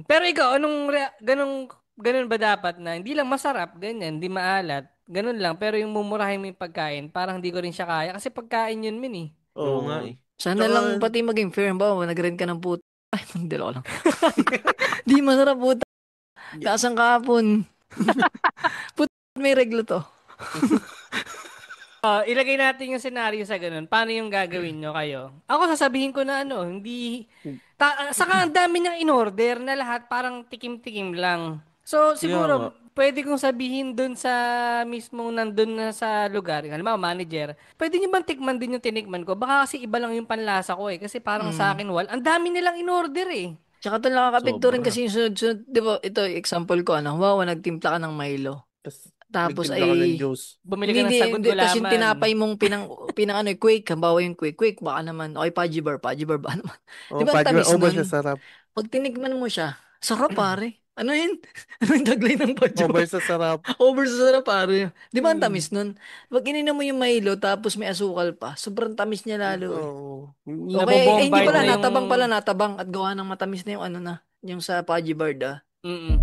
Pero ikaw, ganun ba dapat na hindi lang masarap, ganyan, hindi maalat, ganun lang, pero yung mumurahin mo yung pagkain, parang hindi ko rin siya kaya kasi pagkain yun min eh. Oo nga Oo. eh. Sana Tsaka, lang pati maging fair. Ba, nag-rent ka ng puta. Ay, hindi lang. Di masarap puta. y- Lasang kahapon. Puta, may reglo to. Ilagay natin yung senaryo sa ganun. Paano yung gagawin nyo kayo? Ako sasabihin ko na ano, hindi... saka ang dami niyang in-order na lahat parang tikim-tikim lang. So, kaya nga. siguro, pwede kong sabihin dun sa mismong nandun na sa lugar, halimbawa manager, pwede nyo bang tikman din yung tinikman ko? Baka kasi iba lang yung panlasa ko eh. Kasi parang sa Mm. akin, ang dami nilang in-order eh. Tsaka ito nakakapekto rin Sobra. kasi yung sunod-sunod. Di ba, ito, example ko, ano, wow, nagtimpla ka ng Milo. Tapos, Tapos nagtimpla ka ng ay, juice. Bumili ka hindi, ng hindi, sagot hindi, tapos yung gulaman. tinapay mong pinang ano, Quake, halimbawa yung Quake, baka naman, okay, Paji Bar ba naman? Di Oh, ba ang tamis over siya nun? sarap. Pag tinikman mo siya, sarap pare. Ano yun? Ano yung tagline ng Paji Over sa sarap. Over sa sarap pare. Di ba ang Hmm. tamis nun? Pag ininom mo yung Milo, tapos may asukal pa, sobrang tamis niya lalo eh. Oo. O kaya, hindi Nabobombard pala, na yung... natabang, natabang, at gawa ng matamis na yung ano na, yung sa Paji Bar ah. Mm.